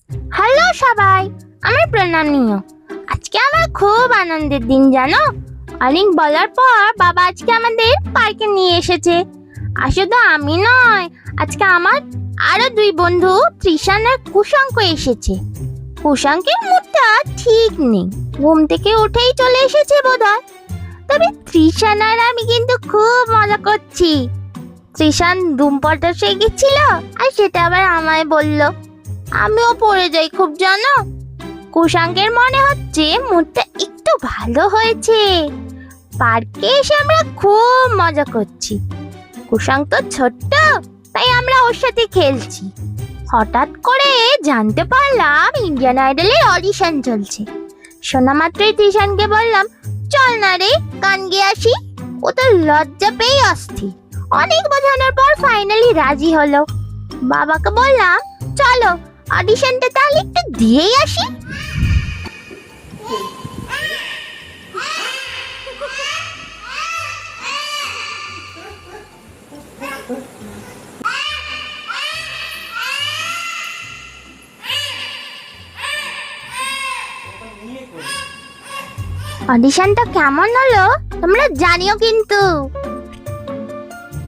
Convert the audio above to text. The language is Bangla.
হ্যালো সবাই, আমার প্রণাম নিও। আজকে আমার খুব আনন্দের দিন জানো। অনেক বলার পর বাবা আজকে আমাদের পার্কে নিয়ে এসেছে। আর শুধু আমি নয়, আজকে আমার আরো দুই বন্ধু তৃষান আর কুশাঙ্ক এসেছে। কুশাঙ্কের মুডটা ঠিক নেই, ঘুম থেকে উঠেই চলে এসেছে বোধহয়। তবে তৃষান আর আমি কিন্তু খুব মজা করছি। তৃষান ধুম পড়তে শিখেছিল আর সেটা আবার আমায় বলল। আমিও পড়ে যাই খুব জানো। কুশাঙ্কের মনে হচ্ছে মুডটা একটু ভালো হয়েছে। পার্কে এসে আমরা খুব মজা করছি। কুশাঙ্ক তো ছোট্ট, তাই আমরা ওর সাথে খেলছি। হঠাৎ করে জানতে পারলাম ইন্ডিয়ান আইডলের অডিশন চলছে। শোনা মাত্রই তৃষানকে বললাম, চল না রে গান গেয়ে আসি। ও তো লজ্জা পেয়ে অস্থির। অনেক বোঝানোর পর ফাইনালি রাজি হলো। বাবাকে বললাম, চলো অডিশনটা তাহলে একটু দিয়েই আসি। অডিশনটা কেমন হলো তোমরা জানিও কিন্তু।